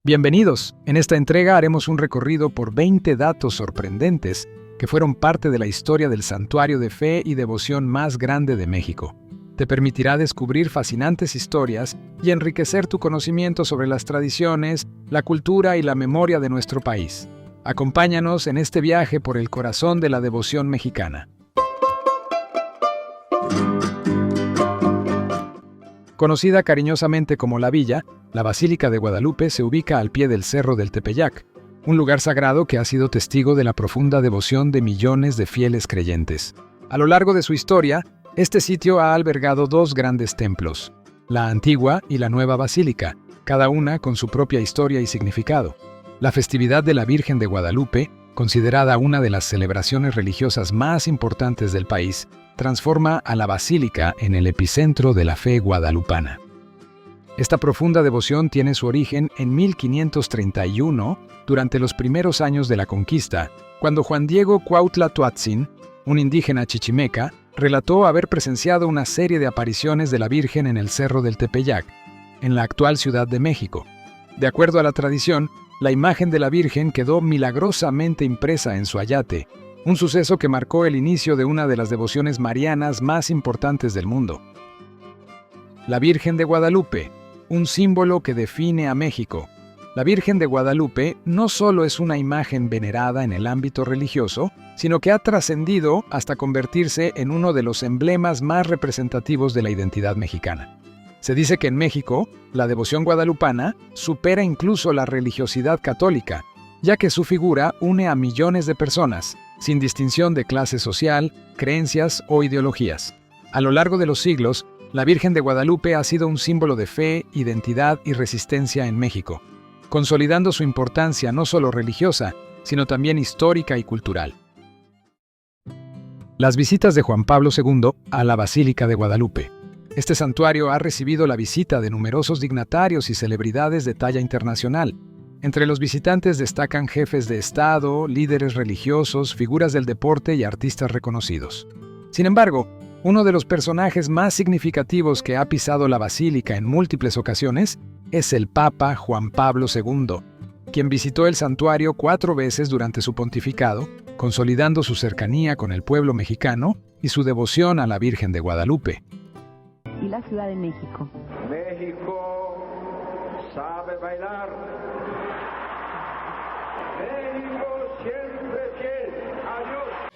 Bienvenidos. En esta entrega haremos un recorrido por 20 datos sorprendentes que fueron parte de la historia del santuario de fe y devoción más grande de México. Te permitirá descubrir fascinantes historias y enriquecer tu conocimiento sobre las tradiciones, la cultura y la memoria de nuestro país. Acompáñanos en este viaje por el corazón de la devoción mexicana. Conocida cariñosamente como La Villa, la Basílica de Guadalupe se ubica al pie del Cerro del Tepeyac, un lugar sagrado que ha sido testigo de la profunda devoción de millones de fieles creyentes. A lo largo de su historia, este sitio ha albergado dos grandes templos, la antigua y la nueva basílica, cada una con su propia historia y significado. La festividad de la Virgen de Guadalupe, considerada una de las celebraciones religiosas más importantes del país, transforma a la basílica en el epicentro de la fe guadalupana. Esta profunda devoción tiene su origen en 1531, durante los primeros años de la conquista, cuando Juan Diego Cuautla Tuatzin, un indígena chichimeca, relató haber presenciado una serie de apariciones de la Virgen en el Cerro del Tepeyac, en la actual Ciudad de México. De acuerdo a la tradición, la imagen de la Virgen quedó milagrosamente impresa en su ayate, un suceso que marcó el inicio de una de las devociones marianas más importantes del mundo. La Virgen de Guadalupe, un símbolo que define a México. La Virgen de Guadalupe no solo es una imagen venerada en el ámbito religioso, sino que ha trascendido hasta convertirse en uno de los emblemas más representativos de la identidad mexicana. Se dice que en México, la devoción guadalupana supera incluso la religiosidad católica, ya que su figura une a millones de personas, sin distinción de clase social, creencias o ideologías. A lo largo de los siglos, la Virgen de Guadalupe ha sido un símbolo de fe, identidad y resistencia en México, consolidando su importancia no solo religiosa, sino también histórica y cultural. Las visitas de Juan Pablo II a la Basílica de Guadalupe. Este santuario ha recibido la visita de numerosos dignatarios y celebridades de talla internacional. Entre los visitantes destacan jefes de Estado, líderes religiosos, figuras del deporte y artistas reconocidos. Sin embargo, uno de los personajes más significativos que ha pisado la basílica en múltiples ocasiones es el Papa Juan Pablo II, quien visitó el santuario 4 veces durante su pontificado, consolidando su cercanía con el pueblo mexicano y su devoción a la Virgen de Guadalupe. Y la Ciudad de México. México sabe bailar. México siempre fiel a Dios.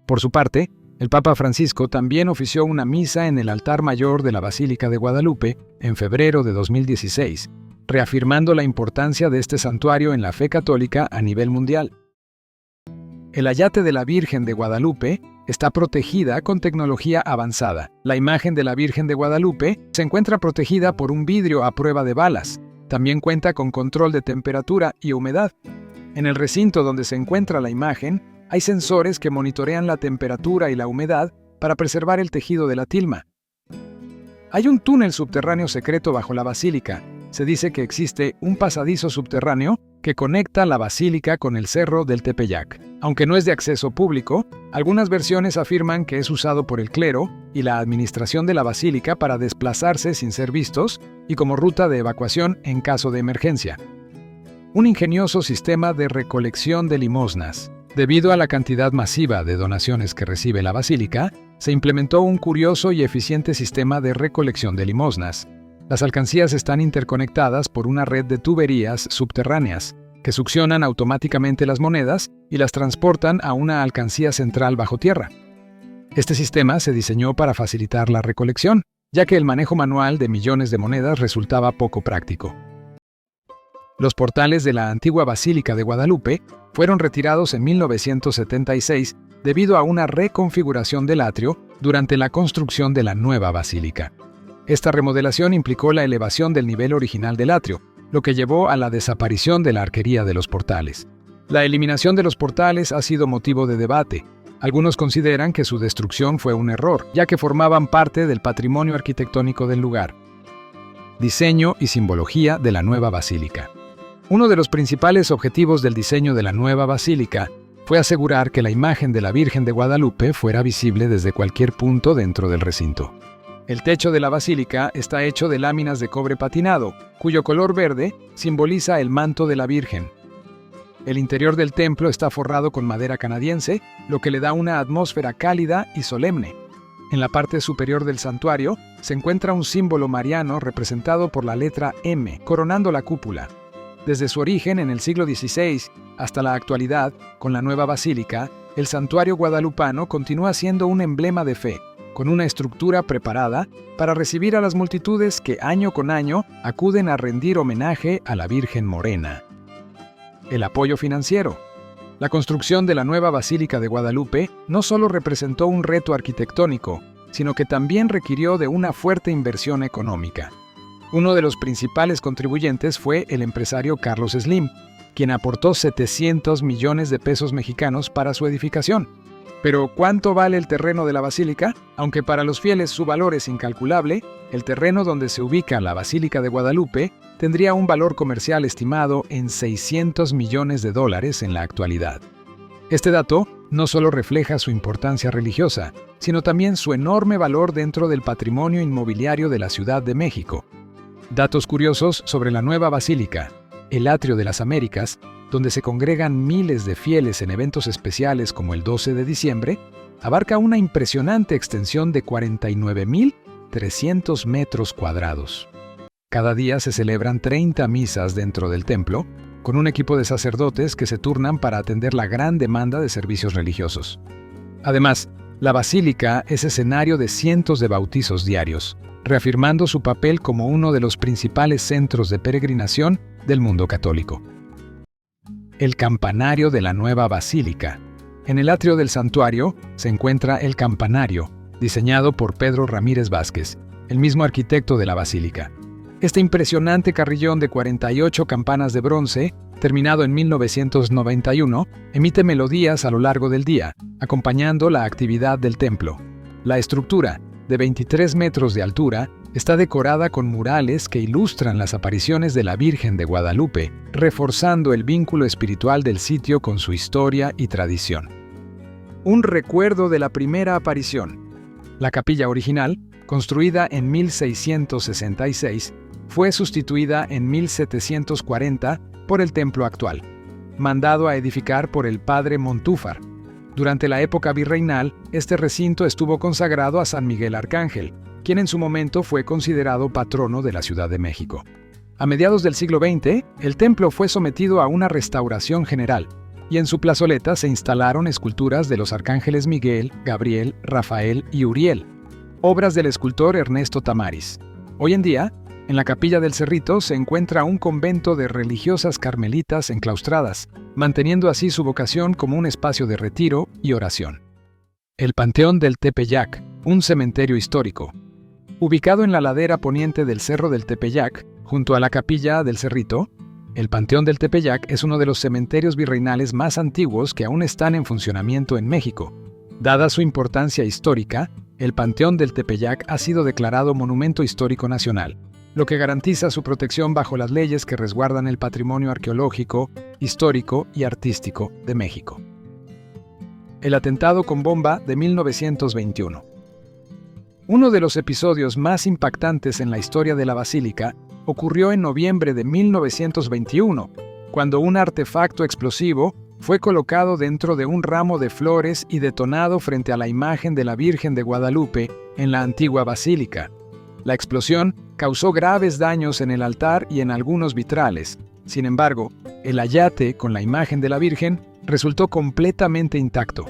Por su parte, el Papa Francisco también ofició una misa en el altar mayor de la Basílica de Guadalupe en febrero de 2016, reafirmando la importancia de este santuario en la fe católica a nivel mundial. El ayate de la Virgen de Guadalupe está protegida con tecnología avanzada. La imagen de la Virgen de Guadalupe se encuentra protegida por un vidrio a prueba de balas. También cuenta con control de temperatura y humedad. En el recinto donde se encuentra la imagen, hay sensores que monitorean la temperatura y la humedad para preservar el tejido de la tilma. Hay un túnel subterráneo secreto bajo la basílica. Se dice que existe un pasadizo subterráneo que conecta la basílica con el Cerro del Tepeyac. Aunque no es de acceso público, algunas versiones afirman que es usado por el clero y la administración de la basílica para desplazarse sin ser vistos y como ruta de evacuación en caso de emergencia. Un ingenioso sistema de recolección de limosnas. Debido a la cantidad masiva de donaciones que recibe la basílica, se implementó un curioso y eficiente sistema de recolección de limosnas. Las alcancías están interconectadas por una red de tuberías subterráneas, que succionan automáticamente las monedas y las transportan a una alcancía central bajo tierra. Este sistema se diseñó para facilitar la recolección, ya que el manejo manual de millones de monedas resultaba poco práctico. Los portales de la antigua Basílica de Guadalupe fueron retirados en 1976 debido a una reconfiguración del atrio durante la construcción de la nueva basílica. Esta remodelación implicó la elevación del nivel original del atrio, lo que llevó a la desaparición de la arquería de los portales. La eliminación de los portales ha sido motivo de debate. Algunos consideran que su destrucción fue un error, ya que formaban parte del patrimonio arquitectónico del lugar. Diseño y simbología de la nueva basílica. Uno de los principales objetivos del diseño de la nueva basílica fue asegurar que la imagen de la Virgen de Guadalupe fuera visible desde cualquier punto dentro del recinto. El techo de la basílica está hecho de láminas de cobre patinado, cuyo color verde simboliza el manto de la Virgen. El interior del templo está forrado con madera canadiense, lo que le da una atmósfera cálida y solemne. En la parte superior del santuario se encuentra un símbolo mariano representado por la letra M, coronando la cúpula. Desde su origen en el siglo XVI hasta la actualidad, con la nueva basílica, el santuario guadalupano continúa siendo un emblema de fe, con una estructura preparada para recibir a las multitudes que año con año acuden a rendir homenaje a la Virgen Morena. El apoyo financiero. La construcción de la nueva Basílica de Guadalupe no solo representó un reto arquitectónico, sino que también requirió de una fuerte inversión económica. Uno de los principales contribuyentes fue el empresario Carlos Slim, quien aportó 700 millones de pesos mexicanos para su edificación. Pero, ¿cuánto vale el terreno de la basílica? Aunque para los fieles su valor es incalculable, el terreno donde se ubica la Basílica de Guadalupe tendría un valor comercial estimado en $600 millones en la actualidad. Este dato no solo refleja su importancia religiosa, sino también su enorme valor dentro del patrimonio inmobiliario de la Ciudad de México. Datos curiosos sobre la nueva basílica. El Atrio de las Américas, donde se congregan miles de fieles en eventos especiales como el 12 de diciembre, abarca una impresionante extensión de 49.300 metros cuadrados. Cada día se celebran 30 misas dentro del templo, con un equipo de sacerdotes que se turnan para atender la gran demanda de servicios religiosos. Además, la basílica es escenario de cientos de bautizos diarios, reafirmando su papel como uno de los principales centros de peregrinación del mundo católico. El campanario de la nueva basílica. En el atrio del santuario se encuentra el campanario, diseñado por Pedro Ramírez Vázquez, el mismo arquitecto de la basílica. Este impresionante carrillón de 48 campanas de bronce, terminado en 1991, emite melodías a lo largo del día, acompañando la actividad del templo. La estructura, de 23 metros de altura, está decorada con murales que ilustran las apariciones de la Virgen de Guadalupe, reforzando el vínculo espiritual del sitio con su historia y tradición. Un recuerdo de la primera aparición. La capilla original, construida en 1666, fue sustituida en 1740 por el templo actual, mandado a edificar por el padre Montúfar. Durante la época virreinal, este recinto estuvo consagrado a San Miguel Arcángel, quien en su momento fue considerado patrono de la Ciudad de México. A mediados del siglo XX, el templo fue sometido a una restauración general, y en su plazoleta se instalaron esculturas de los arcángeles Miguel, Gabriel, Rafael y Uriel, obras del escultor Ernesto Tamariz. Hoy en día, en la capilla del Cerrito se encuentra un convento de religiosas carmelitas enclaustradas, manteniendo así su vocación como un espacio de retiro y oración. El Panteón del Tepeyac, un cementerio histórico. Ubicado en la ladera poniente del Cerro del Tepeyac, junto a la capilla del Cerrito, el Panteón del Tepeyac es uno de los cementerios virreinales más antiguos que aún están en funcionamiento en México. Dada su importancia histórica, el Panteón del Tepeyac ha sido declarado Monumento Histórico Nacional, lo que garantiza su protección bajo las leyes que resguardan el patrimonio arqueológico, histórico y artístico de México. El atentado con bomba de 1921. Uno de los episodios más impactantes en la historia de la basílica ocurrió en noviembre de 1921, cuando un artefacto explosivo fue colocado dentro de un ramo de flores y detonado frente a la imagen de la Virgen de Guadalupe en la antigua basílica. La explosión causó graves daños en el altar y en algunos vitrales. Sin embargo, el ayate con la imagen de la Virgen resultó completamente intacto,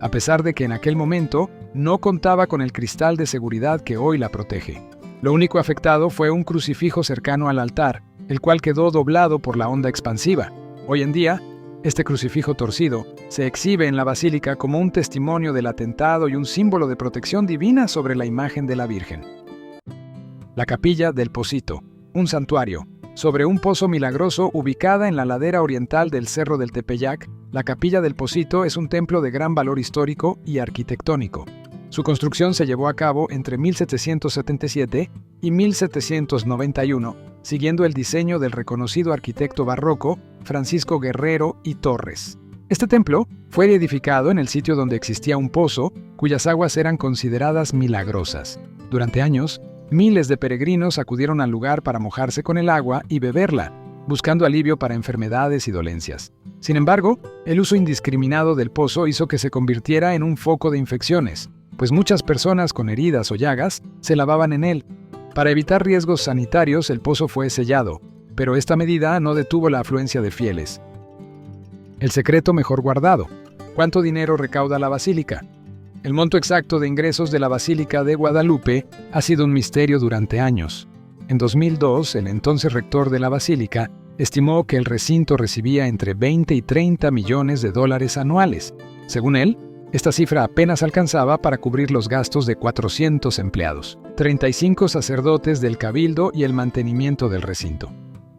a pesar de que en aquel momento no contaba con el cristal de seguridad que hoy la protege. Lo único afectado fue un crucifijo cercano al altar, el cual quedó doblado por la onda expansiva. Hoy en día, este crucifijo torcido se exhibe en la basílica como un testimonio del atentado y un símbolo de protección divina sobre la imagen de la Virgen. La Capilla del Pocito, un santuario, Sobre un pozo milagroso ubicada en la ladera oriental del Cerro del Tepeyac, la Capilla del Pocito es un templo de gran valor histórico y arquitectónico. Su construcción se llevó a cabo entre 1777 y 1791, siguiendo el diseño del reconocido arquitecto barroco Francisco Guerrero y Torres. Este templo fue edificado en el sitio donde existía un pozo, cuyas aguas eran consideradas milagrosas. Durante años, miles de peregrinos acudieron al lugar para mojarse con el agua y beberla, buscando alivio para enfermedades y dolencias. Sin embargo, el uso indiscriminado del pozo hizo que se convirtiera en un foco de infecciones, pues muchas personas con heridas o llagas se lavaban en él. Para evitar riesgos sanitarios, el pozo fue sellado, pero esta medida no detuvo la afluencia de fieles. El secreto mejor guardado. ¿Cuánto dinero recauda la basílica? El monto exacto de ingresos de la Basílica de Guadalupe ha sido un misterio durante años. En 2002, el entonces rector de la Basílica estimó que el recinto recibía entre 20 y 30 millones de dólares anuales. Según él, esta cifra apenas alcanzaba para cubrir los gastos de 400 empleados, 35 sacerdotes del cabildo y el mantenimiento del recinto.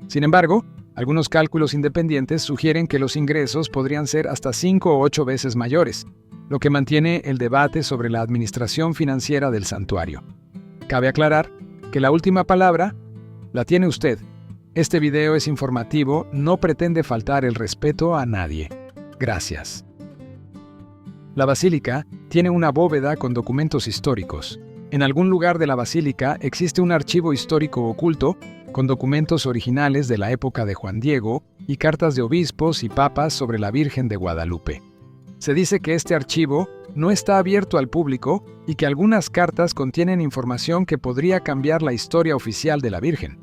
Sin embargo, algunos cálculos independientes sugieren que los ingresos podrían ser hasta 5 o 8 veces mayores, lo que mantiene el debate sobre la administración financiera del santuario. Cabe aclarar que la última palabra la tiene usted. Este video es informativo, no pretende faltar el respeto a nadie. Gracias. La basílica tiene una bóveda con documentos históricos. En algún lugar de la basílica existe un archivo histórico oculto con documentos originales de la época de Juan Diego y cartas de obispos y papas sobre la Virgen de Guadalupe. Se dice que este archivo no está abierto al público y que algunas cartas contienen información que podría cambiar la historia oficial de la Virgen.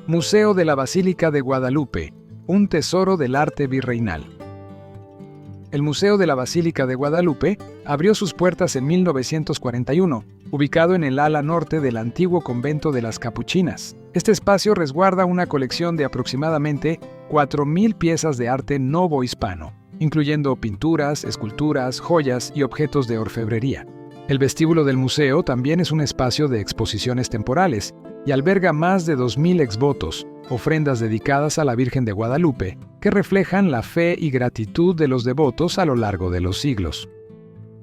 Museo de la Basílica de Guadalupe, un tesoro del arte virreinal. El Museo de la Basílica de Guadalupe abrió sus puertas en 1941, ubicado en el ala norte del antiguo convento de las Capuchinas. Este espacio resguarda una colección de aproximadamente 4.000 piezas de arte novohispano, incluyendo pinturas, esculturas, joyas y objetos de orfebrería. El vestíbulo del museo también es un espacio de exposiciones temporales y alberga más de 2.000 exvotos, ofrendas dedicadas a la Virgen de Guadalupe, que reflejan la fe y gratitud de los devotos a lo largo de los siglos.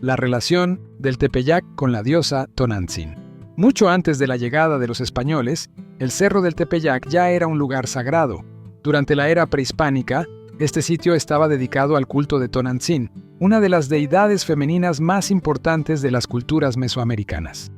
La relación del Tepeyac con la diosa Tonantzin. Mucho antes de la llegada de los españoles, el Cerro del Tepeyac ya era un lugar sagrado. Durante la era prehispánica, este sitio estaba dedicado al culto de Tonantzin, una de las deidades femeninas más importantes de las culturas mesoamericanas.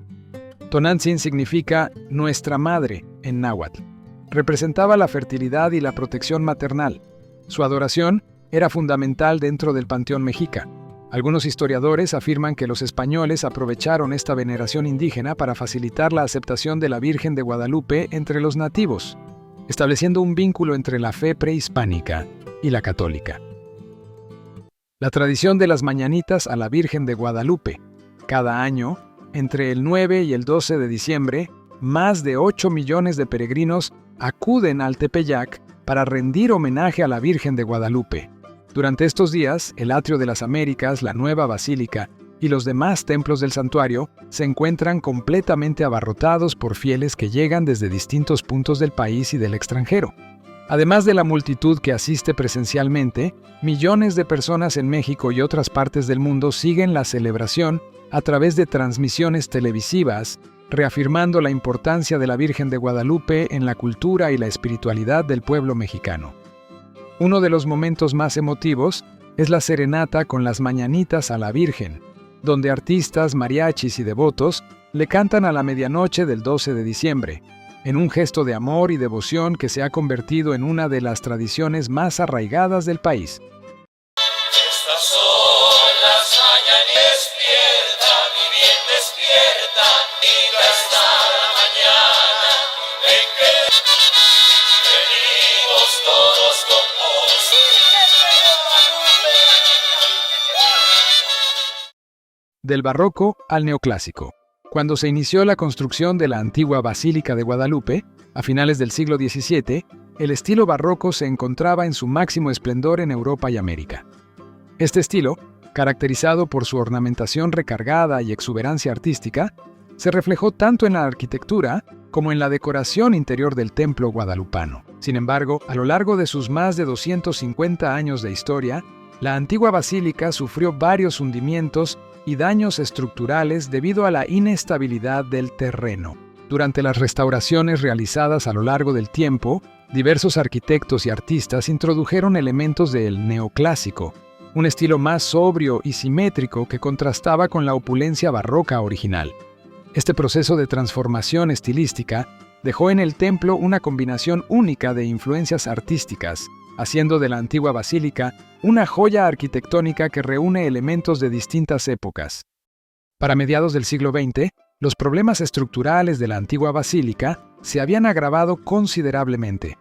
Tonantzin significa Nuestra Madre en náhuatl. Representaba la fertilidad y la protección maternal. Su adoración era fundamental dentro del panteón mexica. Algunos historiadores afirman que los españoles aprovecharon esta veneración indígena para facilitar la aceptación de la Virgen de Guadalupe entre los nativos, estableciendo un vínculo entre la fe prehispánica y la católica. La tradición de las mañanitas a la Virgen de Guadalupe. Cada año, entre el 9 y el 12 de diciembre, más de 8 millones de peregrinos acuden al Tepeyac para rendir homenaje a la Virgen de Guadalupe. Durante estos días, el Atrio de las Américas, la Nueva Basílica y los demás templos del santuario se encuentran completamente abarrotados por fieles que llegan desde distintos puntos del país y del extranjero. Además de la multitud que asiste presencialmente, millones de personas en México y otras partes del mundo siguen la celebración a través de transmisiones televisivas, reafirmando la importancia de la Virgen de Guadalupe en la cultura y la espiritualidad del pueblo mexicano. Uno de los momentos más emotivos es la serenata con las mañanitas a la Virgen, donde artistas, mariachis y devotos le cantan a la medianoche del 12 de diciembre, en un gesto de amor y devoción que se ha convertido en una de las tradiciones más arraigadas del país. Estas son las mañanitas, despierta, mi bien despierta, viva hasta la mañana, en que venimos todos con vos. Del barroco al neoclásico. Cuando se inició la construcción de la antigua Basílica de Guadalupe, a finales del siglo XVII, el estilo barroco se encontraba en su máximo esplendor en Europa y América. Este estilo, caracterizado por su ornamentación recargada y exuberancia artística, se reflejó tanto en la arquitectura como en la decoración interior del templo guadalupano. Sin embargo, a lo largo de sus más de 250 años de historia, la antigua basílica sufrió varios hundimientos y daños estructurales debido a la inestabilidad del terreno. Durante las restauraciones realizadas a lo largo del tiempo, diversos arquitectos y artistas introdujeron elementos del neoclásico, un estilo más sobrio y simétrico que contrastaba con la opulencia barroca original. Este proceso de transformación estilística dejó en el templo una combinación única de influencias artísticas, haciendo de la antigua basílica una joya arquitectónica que reúne elementos de distintas épocas. Para mediados del siglo XX, los problemas estructurales de la antigua basílica se habían agravado considerablemente.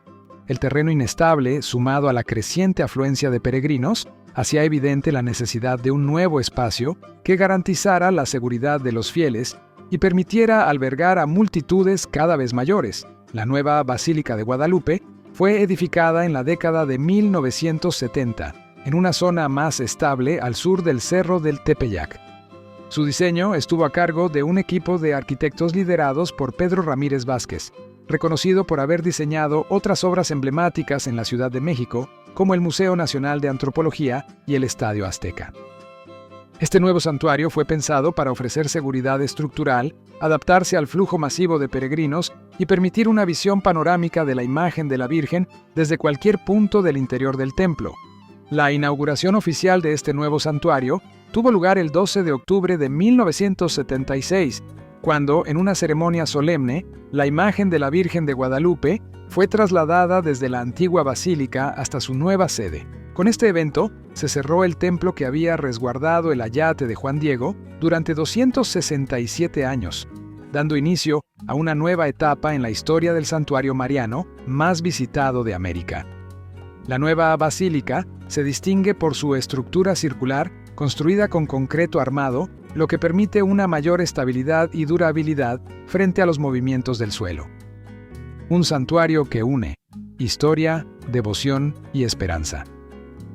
El terreno inestable, sumado a la creciente afluencia de peregrinos, hacía evidente la necesidad de un nuevo espacio que garantizara la seguridad de los fieles y permitiera albergar a multitudes cada vez mayores. La nueva Basílica de Guadalupe fue edificada en la década de 1970, en una zona más estable al sur del Cerro del Tepeyac. Su diseño estuvo a cargo de un equipo de arquitectos liderados por Pedro Ramírez Vázquez, reconocido por haber diseñado otras obras emblemáticas en la Ciudad de México, como el Museo Nacional de Antropología y el Estadio Azteca. Este nuevo santuario fue pensado para ofrecer seguridad estructural, adaptarse al flujo masivo de peregrinos y permitir una visión panorámica de la imagen de la Virgen desde cualquier punto del interior del templo. La inauguración oficial de este nuevo santuario tuvo lugar el 12 de octubre de 1976, cuando, en una ceremonia solemne, la imagen de la Virgen de Guadalupe fue trasladada desde la antigua basílica hasta su nueva sede. Con este evento, se cerró el templo que había resguardado el ayate de Juan Diego durante 267 años, dando inicio a una nueva etapa en la historia del santuario mariano más visitado de América. La nueva basílica se distingue por su estructura circular construida con concreto armado, lo que permite una mayor estabilidad y durabilidad frente a los movimientos del suelo. Un santuario que une historia, devoción y esperanza.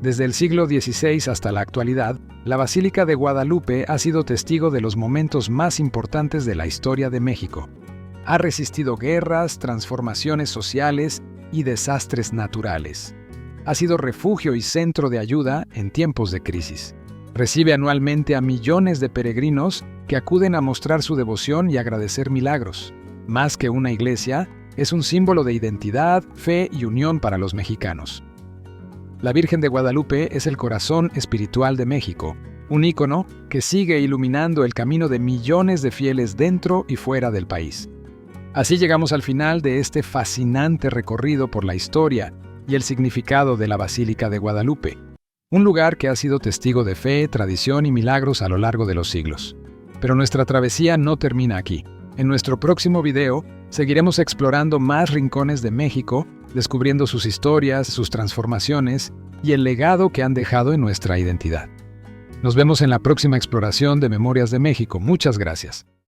Desde el siglo XVI hasta la actualidad, la Basílica de Guadalupe ha sido testigo de los momentos más importantes de la historia de México. Ha resistido guerras, transformaciones sociales y desastres naturales. Ha sido refugio y centro de ayuda en tiempos de crisis. Recibe anualmente a millones de peregrinos que acuden a mostrar su devoción y agradecer milagros. Más que una iglesia, es un símbolo de identidad, fe y unión para los mexicanos. La Virgen de Guadalupe es el corazón espiritual de México, un ícono que sigue iluminando el camino de millones de fieles dentro y fuera del país. Así llegamos al final de este fascinante recorrido por la historia y el significado de la Basílica de Guadalupe, un lugar que ha sido testigo de fe, tradición y milagros a lo largo de los siglos. Pero nuestra travesía no termina aquí. En nuestro próximo video seguiremos explorando más rincones de México, descubriendo sus historias, sus transformaciones y el legado que han dejado en nuestra identidad. Nos vemos en la próxima exploración de Memorias de México. Muchas gracias.